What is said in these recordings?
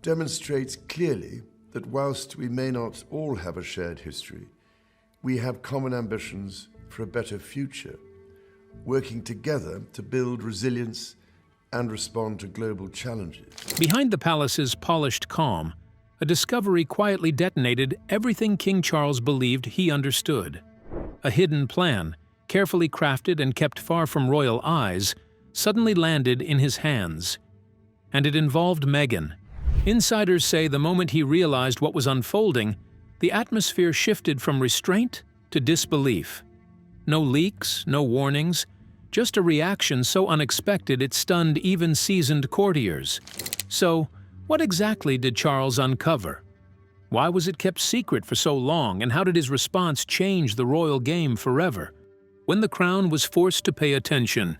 demonstrates clearly that whilst we may not all have a shared history, we have common ambitions for a better future, working together to build resilience and respond to global challenges. Behind the palace's polished calm, a discovery quietly detonated everything King Charles believed he understood. A hidden plan, carefully crafted and kept far from royal eyes, suddenly landed in his hands. And it involved Meghan. Insiders say the moment he realized what was unfolding, the atmosphere shifted from restraint to disbelief. No leaks, no warnings, just a reaction so unexpected it stunned even seasoned courtiers. So, what exactly did Charles uncover? Why was it kept secret for so long, and how did his response change the royal game forever? When the crown was forced to pay attention,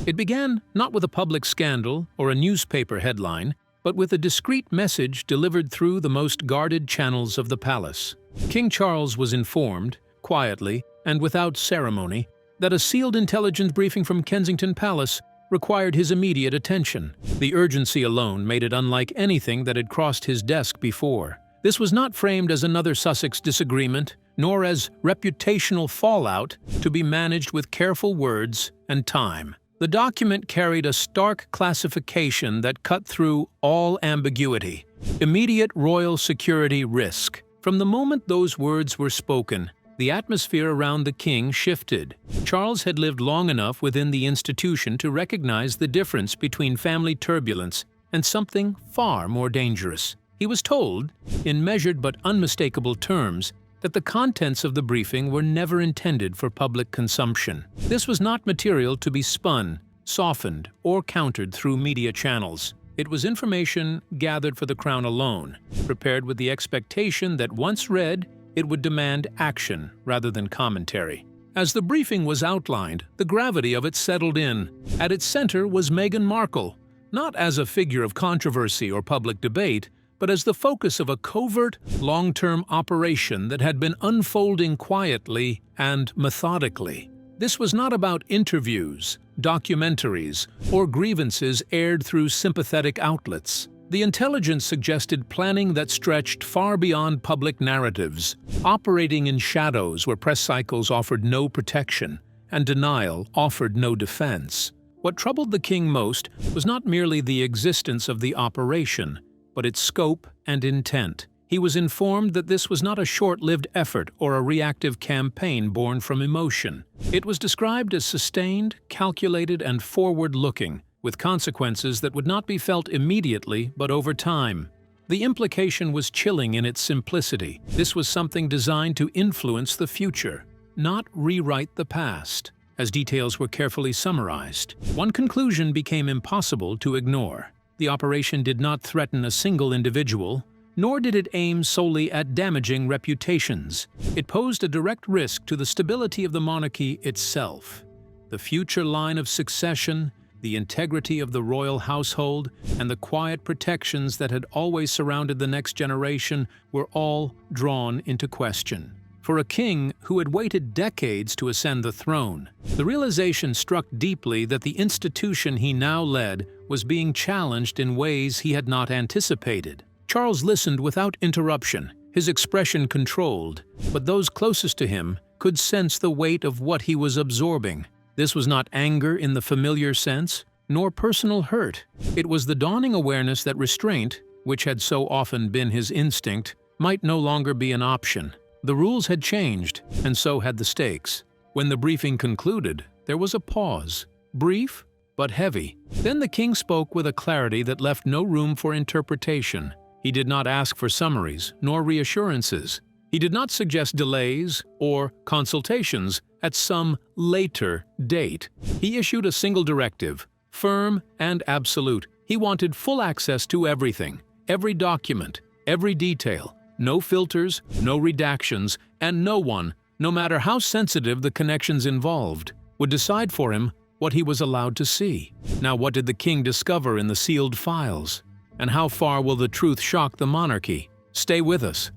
it began not with a public scandal or a newspaper headline, but with a discreet message delivered through the most guarded channels of the palace. King Charles was informed, quietly and without ceremony, that a sealed intelligence briefing from Kensington Palace required his immediate attention. The urgency alone made it unlike anything that had crossed his desk before. This was not framed as another Sussex disagreement, nor as reputational fallout to be managed with careful words and time. The document carried a stark classification that cut through all ambiguity. Immediate royal security risk. From the moment those words were spoken, the atmosphere around the king shifted. Charles had lived long enough within the institution to recognize the difference between family turbulence and something far more dangerous. He was told, in measured but unmistakable terms, that the contents of the briefing were never intended for public consumption. This was not material to be spun, softened, or countered through media channels. It was information gathered for the crown alone, prepared with the expectation that once read, it would demand action rather than commentary. As the briefing was outlined, the gravity of it settled in. At its center was Meghan Markle, not as a figure of controversy or public debate, but as the focus of a covert, long-term operation that had been unfolding quietly and methodically. This was not about interviews, documentaries, or grievances aired through sympathetic outlets. The intelligence suggested planning that stretched far beyond public narratives, operating in shadows where press cycles offered no protection and denial offered no defense. What troubled the king most was not merely the existence of the operation, but its scope and intent. He was informed that this was not a short-lived effort or a reactive campaign born from emotion. It was described as sustained, calculated, and forward-looking, with consequences that would not be felt immediately but over time. The implication was chilling in its simplicity. This was something designed to influence the future, not rewrite the past. As details were carefully summarized, one conclusion became impossible to ignore. The operation did not threaten a single individual, nor did it aim solely at damaging reputations. It posed a direct risk to the stability of the monarchy itself. The future line of succession, the integrity of the royal household, and the quiet protections that had always surrounded the next generation were all drawn into question. For a king who had waited decades to ascend the throne, the realization struck deeply that the institution he now led was being challenged in ways he had not anticipated. Charles listened without interruption, his expression controlled, but those closest to him could sense the weight of what he was absorbing. This was not anger in the familiar sense, nor personal hurt. It was the dawning awareness that restraint, which had so often been his instinct, might no longer be an option. The rules had changed, and so had the stakes. When the briefing concluded, there was a pause, brief but heavy. Then the king spoke with a clarity that left no room for interpretation. He did not ask for summaries, nor reassurances. He did not suggest delays or consultations at some later date. He issued a single directive, firm and absolute. He wanted full access to everything, every document, every detail. No filters, no redactions, and no one, no matter how sensitive the connections involved, would decide for him what he was allowed to see. Now, what did the king discover in the sealed files? And how far will the truth shock the monarchy? Stay with us.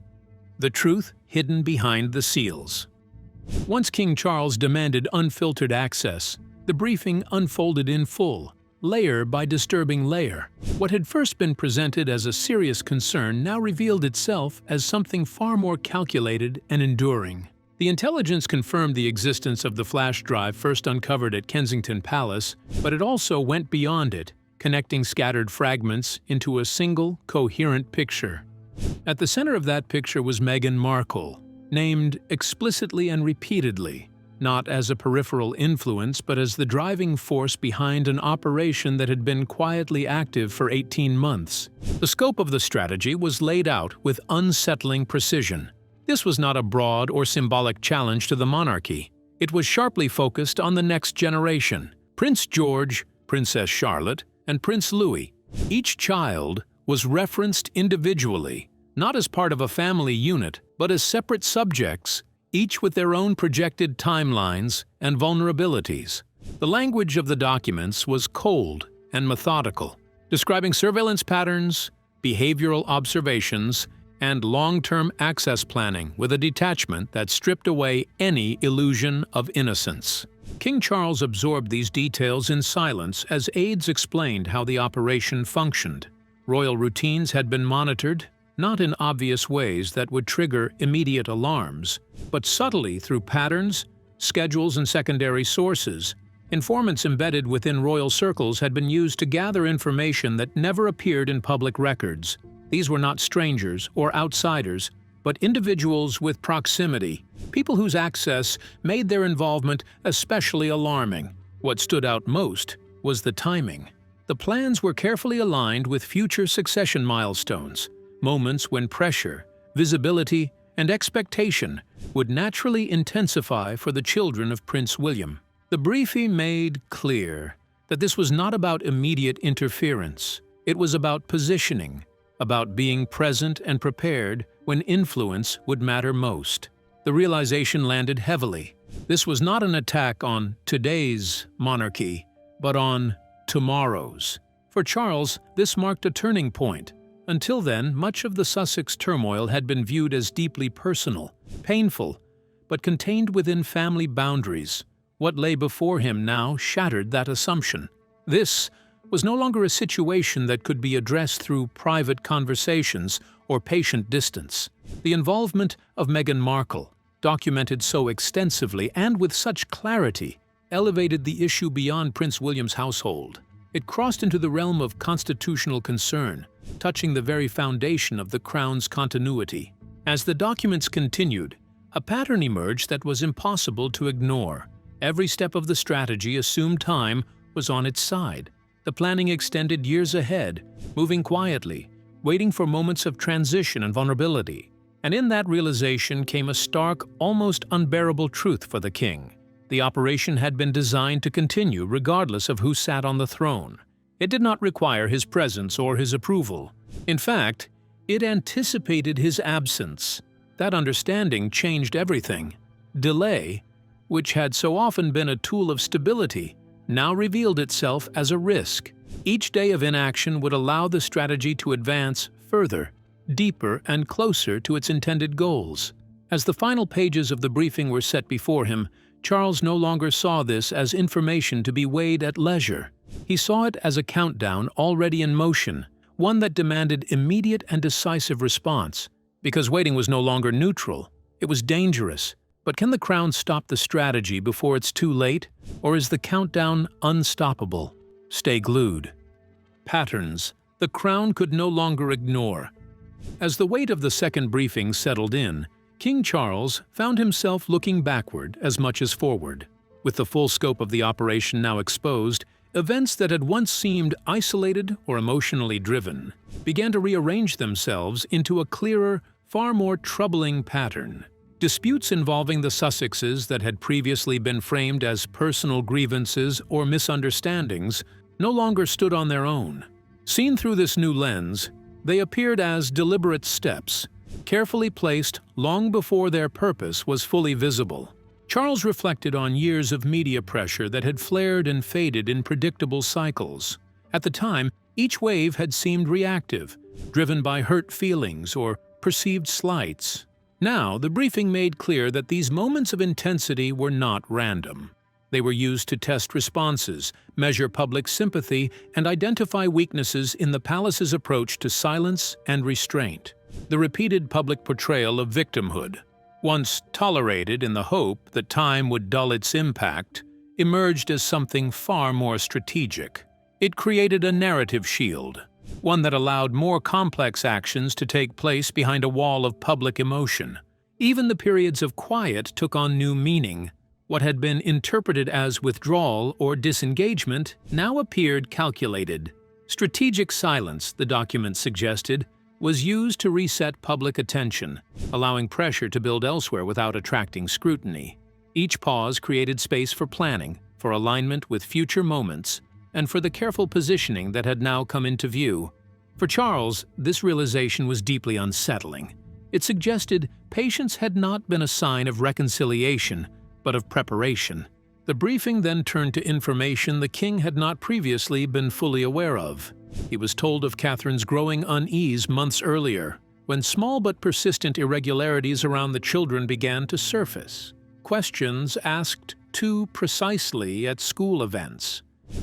The truth hidden behind the seals. Once King Charles demanded unfiltered access, the briefing unfolded in full. layer by disturbing layer. What had first been presented as a serious concern now revealed itself as something far more calculated and enduring. The intelligence confirmed the existence of the flash drive first uncovered at Kensington Palace, but it also went beyond it, connecting scattered fragments into a single, coherent picture. At the center of that picture was Meghan Markle, named explicitly and repeatedly, not as a peripheral influence but as the driving force behind an operation that had been quietly active for 18 months. The scope of the strategy was laid out with unsettling precision. This was not a broad or symbolic challenge to the monarchy. It was sharply focused on the next generation: Prince George, Princess Charlotte, and Prince Louis. Each child was referenced individually, not as part of a family unit, but as separate subjects, each with their own projected timelines and vulnerabilities. The language of the documents was cold and methodical, describing surveillance patterns, behavioral observations, and long-term access planning with a detachment that stripped away any illusion of innocence. King Charles absorbed these details in silence as aides explained how the operation functioned. Royal routines had been monitored, not in obvious ways that would trigger immediate alarms, but subtly through patterns, schedules, and secondary sources. Informants embedded within royal circles had been used to gather information that never appeared in public records. These were not strangers or outsiders, but individuals with proximity, people whose access made their involvement especially alarming. What stood out most was the timing. The plans were carefully aligned with future succession milestones, moments when pressure, visibility, and expectation would naturally intensify for the children of Prince William. The briefing made clear that this was not about immediate interference. It was about positioning, about being present and prepared when influence would matter most. The realization landed heavily. This was not an attack on today's monarchy, but on tomorrow's. For Charles, this marked a turning point. Until then, much of the Sussex turmoil had been viewed as deeply personal, painful, but contained within family boundaries. What lay before him now shattered that assumption. This was no longer a situation that could be addressed through private conversations or patient distance. The involvement of Meghan Markle, documented so extensively and with such clarity, elevated the issue beyond Prince William's household. It crossed into the realm of constitutional concern, touching the very foundation of the Crown's continuity. As the documents continued, a pattern emerged that was impossible to ignore. Every step of the strategy assumed time was on its side. The planning extended years ahead, moving quietly, waiting for moments of transition and vulnerability. And in that realization came a stark, almost unbearable truth for the king. The operation had been designed to continue regardless of who sat on the throne. It did not require his presence or his approval. In fact, it anticipated his absence. That understanding changed everything. Delay, which had so often been a tool of stability, now revealed itself as a risk. Each day of inaction would allow the strategy to advance further, deeper, and closer to its intended goals. As the final pages of the briefing were set before him, Charles no longer saw this as information to be weighed at leisure. He saw it as a countdown already in motion, one that demanded immediate and decisive response. Because waiting was no longer neutral, it was dangerous. But can the Crown stop the strategy before it's too late? Or is the countdown unstoppable? Stay glued. Patterns the Crown could no longer ignore. As the weight of the second briefing settled in, King Charles found himself looking backward as much as forward. With the full scope of the operation now exposed, events that had once seemed isolated or emotionally driven began to rearrange themselves into a clearer, far more troubling pattern. Disputes involving the Sussexes that had previously been framed as personal grievances or misunderstandings no longer stood on their own. Seen through this new lens, they appeared as deliberate steps, carefully placed long before their purpose was fully visible. Charles reflected on years of media pressure that had flared and faded in predictable cycles. At the time, each wave had seemed reactive, driven by hurt feelings or perceived slights. Now, the briefing made clear that these moments of intensity were not random. They were used to test responses, measure public sympathy, and identify weaknesses in the palace's approach to silence and restraint. The repeated public portrayal of victimhood, once tolerated in the hope that time would dull its impact, emerged as something far more strategic. It created a narrative shield, one that allowed more complex actions to take place behind a wall of public emotion. Even the periods of quiet took on new meaning. What had been interpreted as withdrawal or disengagement now appeared calculated. Strategic silence, the document suggested, was used to reset public attention, allowing pressure to build elsewhere without attracting scrutiny. Each pause created space for planning, for alignment with future moments, and for the careful positioning that had now come into view. For Charles, this realization was deeply unsettling. It suggested patience had not been a sign of reconciliation, but of preparation. The briefing then turned to information the king had not previously been fully aware of. He was told of Catherine's growing unease months earlier, when small but persistent irregularities around the children began to surface. Questions asked too precisely at school events.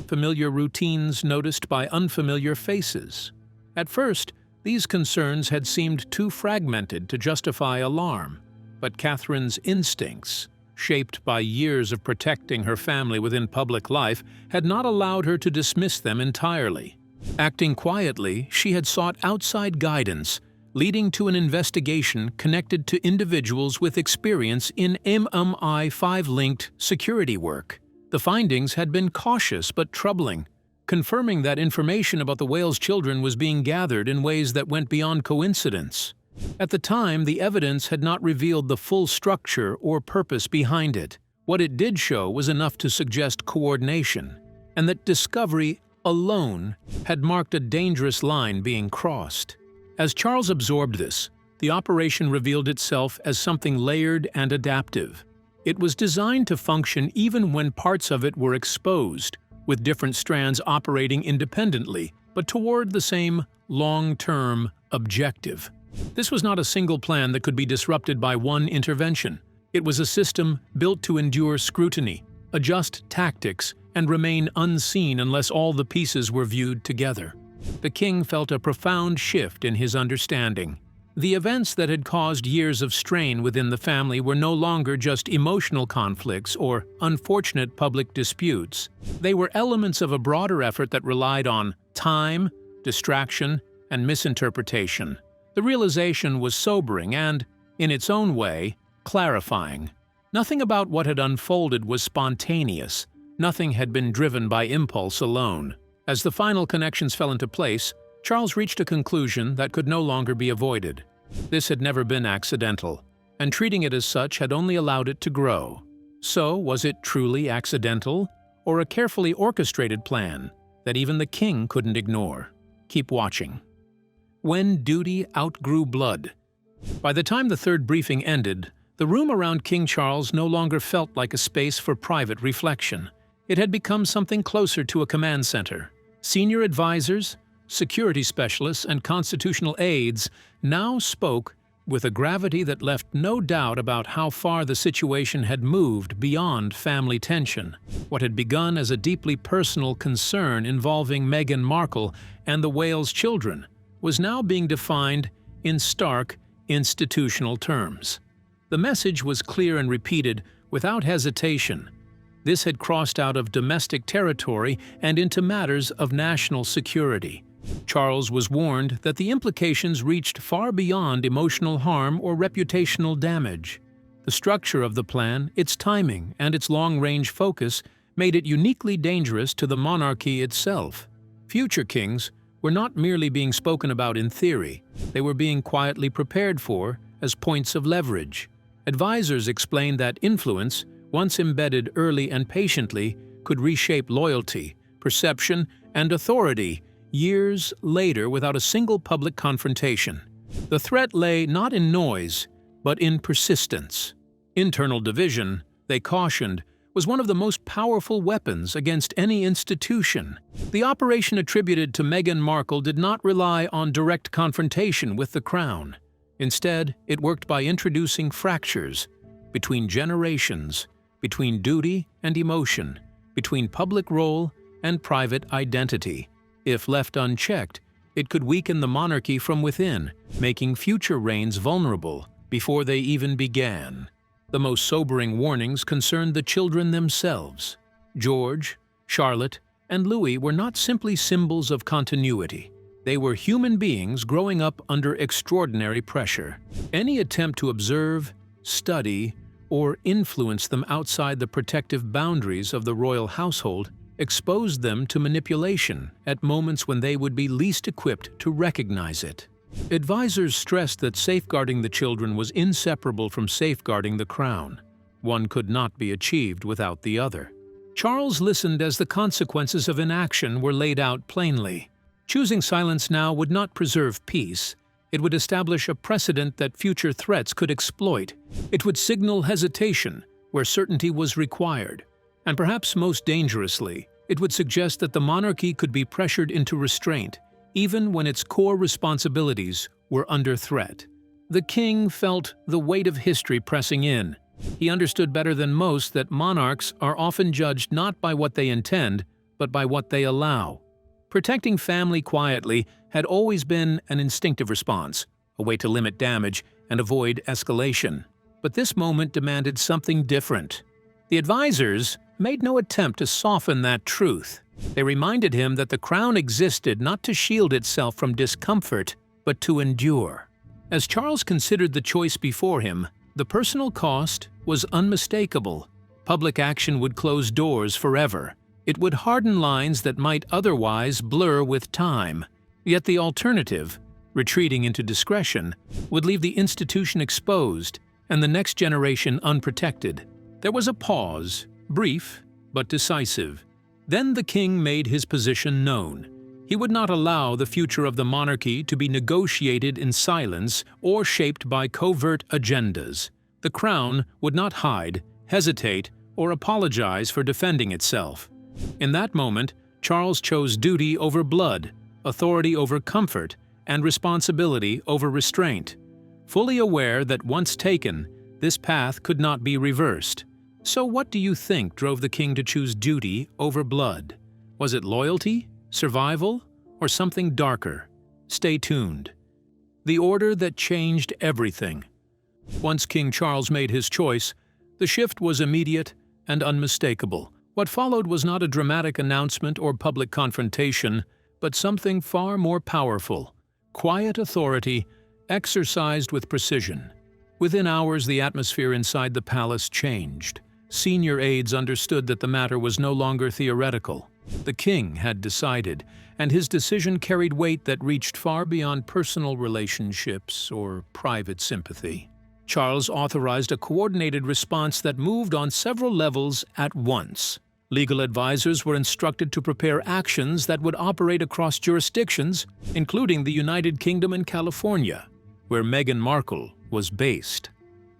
Familiar routines noticed by unfamiliar faces. At first, these concerns had seemed too fragmented to justify alarm, but Catherine's instincts, shaped by years of protecting her family within public life, had not allowed her to dismiss them entirely. Acting quietly, she had sought outside guidance, leading to an investigation connected to individuals with experience in MI5-linked security work. The findings had been cautious but troubling, confirming that information about the Wales children was being gathered in ways that went beyond coincidence. At the time, the evidence had not revealed the full structure or purpose behind it. What it did show was enough to suggest coordination, and that discovery alone had marked a dangerous line being crossed. As Charles absorbed this, the operation revealed itself as something layered and adaptive. It was designed to function even when parts of it were exposed, with different strands operating independently, but toward the same long-term objective. This was not a single plan that could be disrupted by one intervention. It was a system built to endure scrutiny, adjust tactics, and remain unseen unless all the pieces were viewed together. The king felt a profound shift in his understanding. The events that had caused years of strain within the family were no longer just emotional conflicts or unfortunate public disputes. They were elements of a broader effort that relied on time, distraction, and misinterpretation. The realization was sobering and, in its own way, clarifying. Nothing about what had unfolded was spontaneous. Nothing had been driven by impulse alone. As the final connections fell into place, Charles reached a conclusion that could no longer be avoided. This had never been accidental, and treating it as such had only allowed it to grow. So, was it truly accidental, or a carefully orchestrated plan that even the king couldn't ignore? Keep watching. When duty outgrew blood. By the time the third briefing ended, the room around King Charles no longer felt like a space for private reflection. It had become something closer to a command center. Senior advisors, security specialists, and constitutional aides now spoke with a gravity that left no doubt about how far the situation had moved beyond family tension. What had begun as a deeply personal concern involving Meghan Markle and the Wales children was now being defined in stark, institutional terms. The message was clear and repeated without hesitation. This had crossed out of domestic territory and into matters of national security. Charles was warned that the implications reached far beyond emotional harm or reputational damage. The structure of the plan, its timing, and its long-range focus made it uniquely dangerous to the monarchy itself. Future kings were not merely being spoken about in theory, they were being quietly prepared for as points of leverage. Advisors explained that influence, once embedded early and patiently, could reshape loyalty, perception, and authority years later without a single public confrontation. The threat lay not in noise, but in persistence. Internal division, they cautioned, was one of the most powerful weapons against any institution. The operation attributed to Meghan Markle did not rely on direct confrontation with the crown. Instead, it worked by introducing fractures between generations, between duty and emotion, between public role and private identity. If left unchecked, it could weaken the monarchy from within, making future reigns vulnerable before they even began. The most sobering warnings concerned the children themselves. George, Charlotte, and Louis were not simply symbols of continuity. They were human beings growing up under extraordinary pressure. Any attempt to observe, study, or influence them outside the protective boundaries of the royal household exposed them to manipulation at moments when they would be least equipped to recognize it. Advisors stressed that safeguarding the children was inseparable from safeguarding the crown. One could not be achieved without the other. Charles listened as the consequences of inaction were laid out plainly. Choosing silence now would not preserve peace. It would establish a precedent that future threats could exploit. It would signal hesitation where certainty was required. And perhaps most dangerously, it would suggest that the monarchy could be pressured into restraint, even when its core responsibilities were under threat. The king felt the weight of history pressing in. He understood better than most that monarchs are often judged not by what they intend, but by what they allow. Protecting family quietly had always been an instinctive response, a way to limit damage and avoid escalation. But this moment demanded something different. The advisors made no attempt to soften that truth. They reminded him that the crown existed not to shield itself from discomfort, but to endure. As Charles considered the choice before him, the personal cost was unmistakable. Public action would close doors forever. It would harden lines that might otherwise blur with time. Yet the alternative, retreating into discretion, would leave the institution exposed and the next generation unprotected. There was a pause, brief but decisive. Then the king made his position known. He would not allow the future of the monarchy to be negotiated in silence or shaped by covert agendas. The crown would not hide, hesitate, or apologize for defending itself. In that moment, Charles chose duty over blood, authority over comfort, and responsibility over restraint, fully aware that once taken, this path could not be reversed. So what do you think drove the king to choose duty over blood? Was it loyalty, survival, or something darker? Stay tuned. The order that changed everything. Once King Charles made his choice, the shift was immediate and unmistakable. What followed was not a dramatic announcement or public confrontation, but something far more powerful: quiet authority exercised with precision. Within hours, the atmosphere inside the palace changed. Senior aides understood that the matter was no longer theoretical. The king had decided, and his decision carried weight that reached far beyond personal relationships or private sympathy. Charles authorized a coordinated response that moved on several levels at once. Legal advisors were instructed to prepare actions that would operate across jurisdictions, including the United Kingdom and California, where Meghan Markle was based.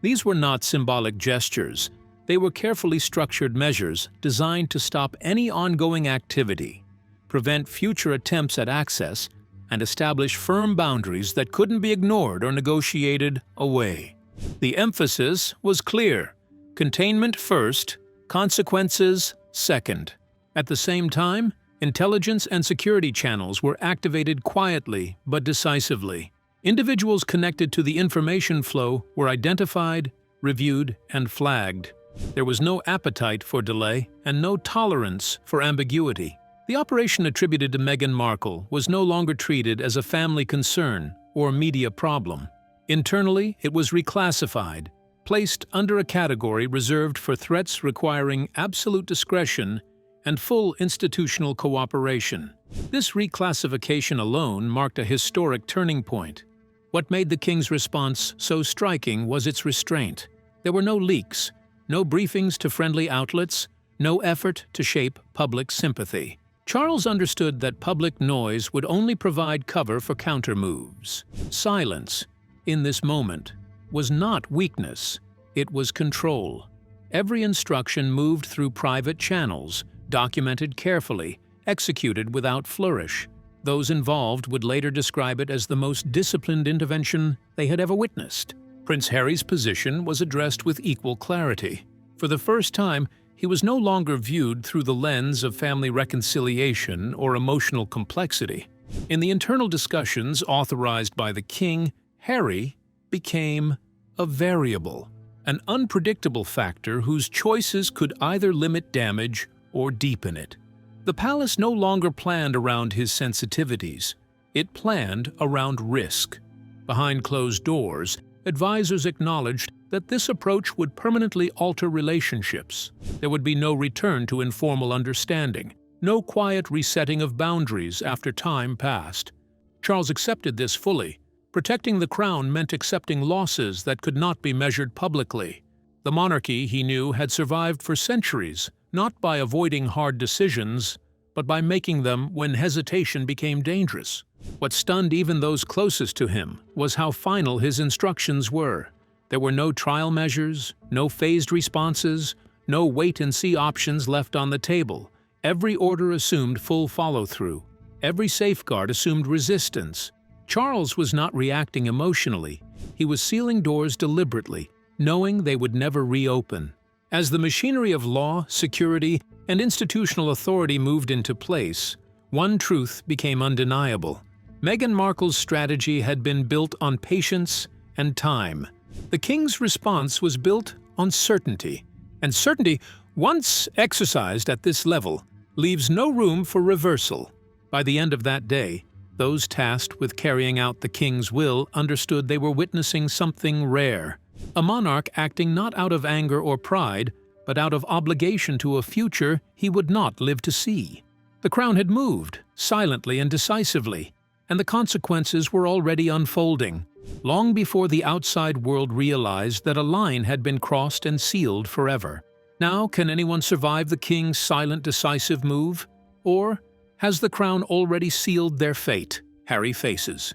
These were not symbolic gestures. They were carefully structured measures designed to stop any ongoing activity, prevent future attempts at access, and establish firm boundaries that couldn't be ignored or negotiated away. The emphasis was clear: containment first, consequences second. At the same time, intelligence and security channels were activated quietly but decisively. Individuals connected to the information flow were identified, reviewed, and flagged. There was no appetite for delay and no tolerance for ambiguity. The operation attributed to Meghan Markle was no longer treated as a family concern or media problem. Internally, it was reclassified, placed under a category reserved for threats requiring absolute discretion and full institutional cooperation. This reclassification alone marked a historic turning point. What made the king's response so striking was its restraint. There were no leaks, no briefings to friendly outlets, no effort to shape public sympathy. Charles understood that public noise would only provide cover for countermoves. Silence, in this moment, was not weakness, it was control. Every instruction moved through private channels, documented carefully, executed without flourish. Those involved would later describe it as the most disciplined intervention they had ever witnessed. Prince Harry's position was addressed with equal clarity. For the first time, he was no longer viewed through the lens of family reconciliation or emotional complexity. In the internal discussions authorized by the king, Harry became a variable, an unpredictable factor whose choices could either limit damage or deepen it. The palace no longer planned around his sensitivities. It planned around risk. Behind closed doors, advisors acknowledged that this approach would permanently alter relationships. There would be no return to informal understanding, no quiet resetting of boundaries after time passed. Charles accepted this fully. Protecting the crown meant accepting losses that could not be measured publicly. The monarchy, he knew, had survived for centuries, not by avoiding hard decisions, but by making them when hesitation became dangerous. What stunned even those closest to him was how final his instructions were. There were no trial measures, no phased responses, no wait-and-see options left on the table. Every order assumed full follow-through. Every safeguard assumed resistance. Charles was not reacting emotionally. He was sealing doors deliberately, knowing they would never reopen. As the machinery of law, security, and institutional authority moved into place, one truth became undeniable. Meghan Markle's strategy had been built on patience and time. The king's response was built on certainty. And certainty, once exercised at this level, leaves no room for reversal. By the end of that day, those tasked with carrying out the king's will understood they were witnessing something rare. A monarch acting not out of anger or pride, but out of obligation to a future he would not live to see. The crown had moved, silently and decisively, and the consequences were already unfolding, long before the outside world realized that a line had been crossed and sealed forever. Now, can anyone survive the king's silent, decisive move? Or has the crown already sealed their fate? Harry faces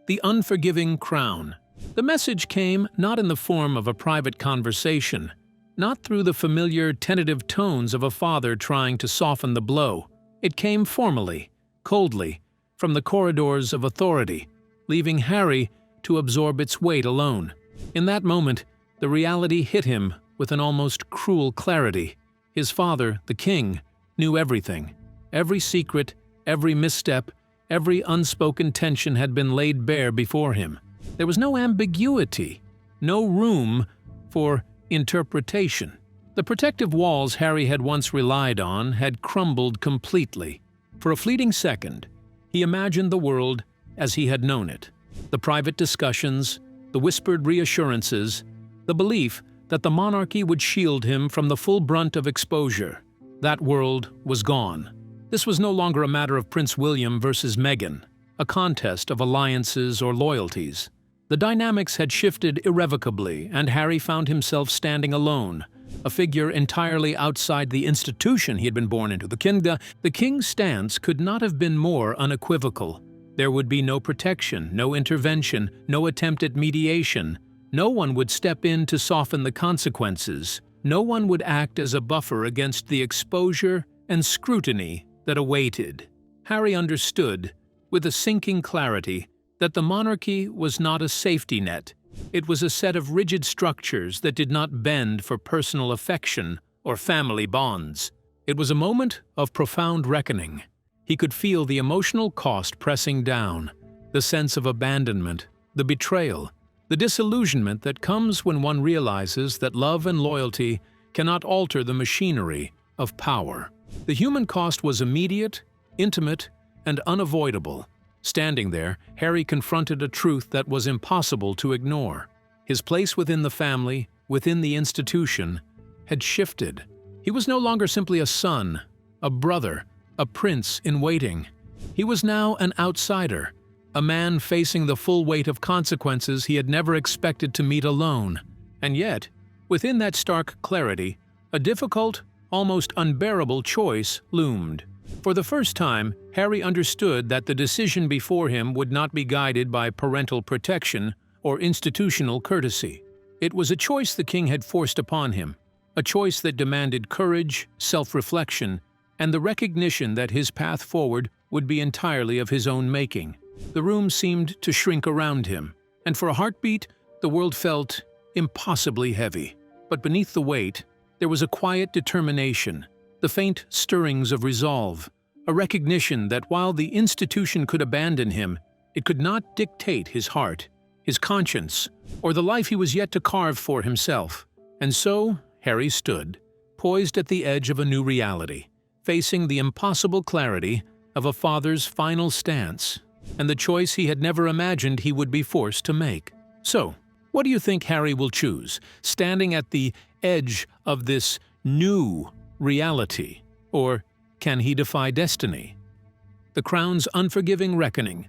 the unforgiving crown. The message came not in the form of a private conversation, not through the familiar, tentative tones of a father trying to soften the blow. It came formally, coldly, from the corridors of authority, leaving Harry to absorb its weight alone. In that moment, the reality hit him with an almost cruel clarity. His father, the king, knew everything. Every secret, every misstep, every unspoken tension had been laid bare before him. There was no ambiguity, no room for interpretation. The protective walls Harry had once relied on had crumbled completely. For a fleeting second, he imagined the world as he had known it. The private discussions, the whispered reassurances, the belief that the monarchy would shield him from the full brunt of exposure. That world was gone. This was no longer a matter of Prince William versus Meghan, a contest of alliances or loyalties. The dynamics had shifted irrevocably, and Harry found himself standing alone, a figure entirely outside the institution he had been born into. The king's stance could not have been more unequivocal. There would be no protection, no intervention, no attempt at mediation. No one would step in to soften the consequences. No one would act as a buffer against the exposure and scrutiny that awaited. Harry understood, with a sinking clarity, that the monarchy was not a safety net. It was a set of rigid structures that did not bend for personal affection or family bonds. It was a moment of profound reckoning. He could feel the emotional cost pressing down, the sense of abandonment, the betrayal, the disillusionment that comes when one realizes that love and loyalty cannot alter the machinery of power. The human cost was immediate, intimate, and unavoidable. Standing there, Harry confronted a truth that was impossible to ignore. His place within the family, within the institution, had shifted. He was no longer simply a son, a brother, a prince in waiting. He was now an outsider, a man facing the full weight of consequences he had never expected to meet alone. And yet, within that stark clarity, a difficult, almost unbearable choice loomed. For the first time, Harry understood that the decision before him would not be guided by parental protection or institutional courtesy. It was a choice the king had forced upon him, a choice that demanded courage, self-reflection, and the recognition that his path forward would be entirely of his own making. The room seemed to shrink around him, and for a heartbeat, the world felt impossibly heavy. But beneath the weight, There was a quiet determination, the faint stirrings of resolve, a recognition that while the institution could abandon him, it could not dictate his heart, his conscience, or the life he was yet to carve for himself. And so Harry stood, poised at the edge of a new reality, facing the impossible clarity of a father's final stance, and the choice he had never imagined he would be forced to make. So, what do you think Harry will choose, standing at the edge of this new reality? Or can he defy destiny? The Crown's unforgiving reckoning.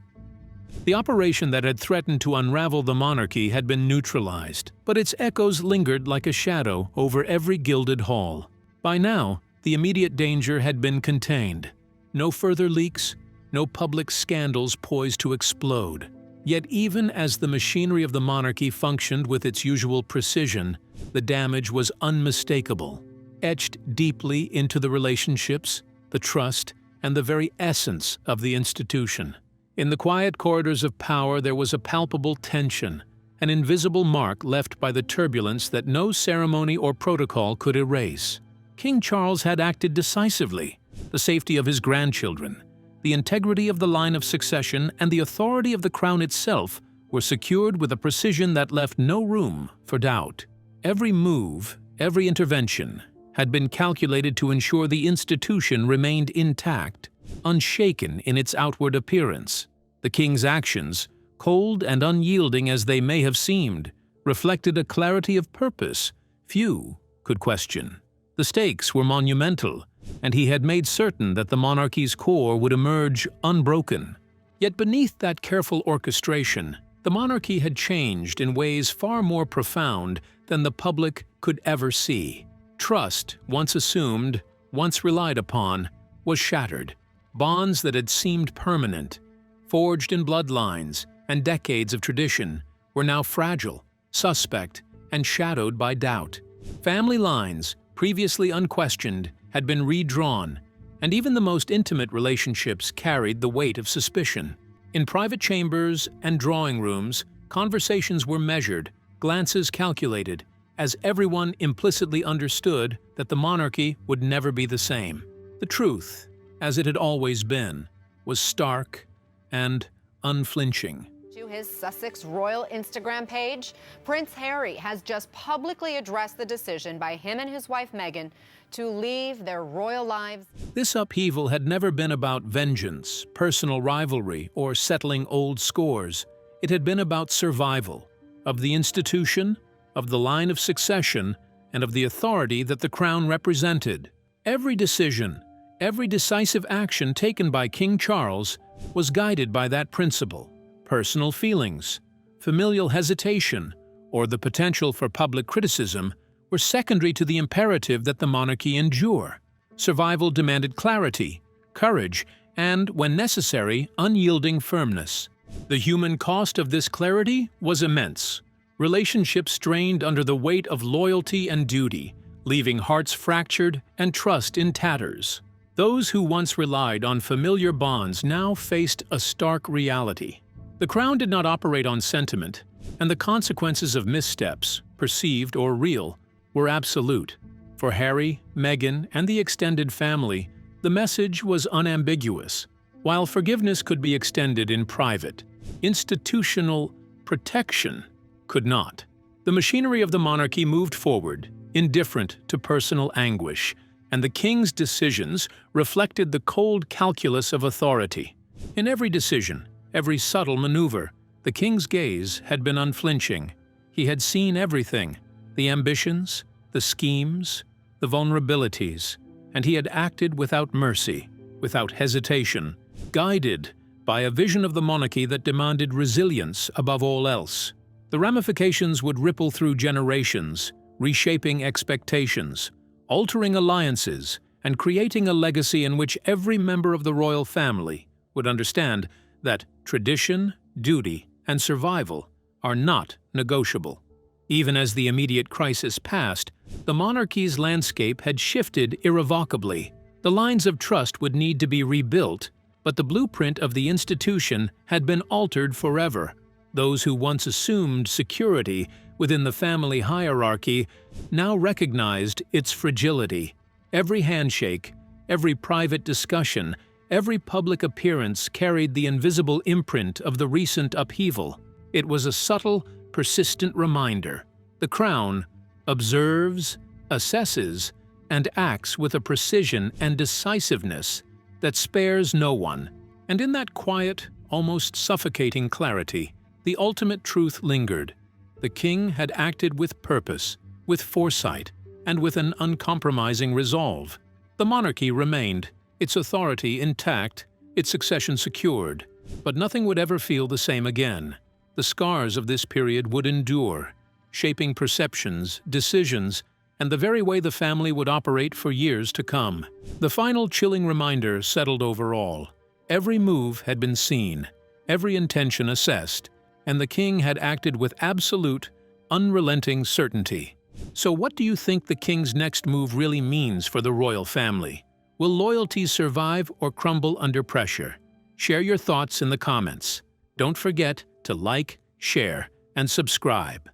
The operation that had threatened to unravel the monarchy had been neutralized, but its echoes lingered like a shadow over every gilded hall. By now, the immediate danger had been contained. No further leaks, no public scandals poised to explode. Yet even as the machinery of the monarchy functioned with its usual precision, the damage was unmistakable, etched deeply into the relationships, the trust, and the very essence of the institution. In the quiet corridors of power there was a palpable tension, an invisible mark left by the turbulence that no ceremony or protocol could erase. King Charles had acted decisively. The safety of his grandchildren, the integrity of the line of succession, and the authority of the crown itself were secured with a precision that left no room for doubt. Every move, every intervention, had been calculated to ensure the institution remained intact, unshaken in its outward appearance. The king's actions, cold and unyielding as they may have seemed, reflected a clarity of purpose few could question. The stakes were monumental, and he had made certain that the monarchy's core would emerge unbroken. Yet beneath that careful orchestration, the monarchy had changed in ways far more profound than the public could ever see. Trust, once assumed, once relied upon, was shattered. Bonds that had seemed permanent, forged in bloodlines and decades of tradition, were now fragile, suspect, and shadowed by doubt. Family lines, previously unquestioned, had been redrawn, and even the most intimate relationships carried the weight of suspicion. In private chambers and drawing rooms, conversations were measured, glances calculated, as everyone implicitly understood that the monarchy would never be the same. The truth, as it had always been, was stark and unflinching. To his Sussex Royal Instagram page, Prince Harry has just publicly addressed the decision by him and his wife Meghan to leave their royal lives. This upheaval had never been about vengeance, personal rivalry, or settling old scores. It had been about survival, of the institution, of the line of succession, and of the authority that the crown represented. Every decision, every decisive action taken by King Charles was guided by that principle. Personal feelings, familial hesitation, or the potential for public criticism were secondary to the imperative that the monarchy endure. Survival demanded clarity, courage, and, when necessary, unyielding firmness. The human cost of this clarity was immense. Relationships strained under the weight of loyalty and duty, leaving hearts fractured and trust in tatters. Those who once relied on familiar bonds now faced a stark reality. The crown did not operate on sentiment, and the consequences of missteps, perceived or real, were absolute. For Harry, Meghan, and the extended family, the message was unambiguous. While forgiveness could be extended in private, institutional protection could not. The machinery of the monarchy moved forward, indifferent to personal anguish, and the king's decisions reflected the cold calculus of authority. In every decision, every subtle maneuver, the king's gaze had been unflinching. He had seen everything, the ambitions, the schemes, the vulnerabilities, and he had acted without mercy, without hesitation, guided by a vision of the monarchy that demanded resilience above all else. The ramifications would ripple through generations, reshaping expectations, altering alliances, and creating a legacy in which every member of the royal family would understand that tradition, duty, and survival are not negotiable. Even as the immediate crisis passed, the monarchy's landscape had shifted irrevocably. The lines of trust would need to be rebuilt, but the blueprint of the institution had been altered forever. Those who once assumed security within the family hierarchy now recognized its fragility. Every handshake, every private discussion, every public appearance carried the invisible imprint of the recent upheaval. It was a subtle, persistent reminder. The crown observes, assesses, and acts with a precision and decisiveness that spares no one. And in that quiet, almost suffocating clarity, the ultimate truth lingered. The king had acted with purpose, with foresight, and with an uncompromising resolve. The monarchy remained, its authority intact, its succession secured, but nothing would ever feel the same again. The scars of this period would endure, shaping perceptions, decisions, and the very way the family would operate for years to come. The final chilling reminder settled over all. Every move had been seen, every intention assessed, and the king had acted with absolute, unrelenting certainty. So what do you think the king's next move really means for the royal family? Will loyalty survive or crumble under pressure? Share your thoughts in the comments. Don't forget to like, share, and subscribe.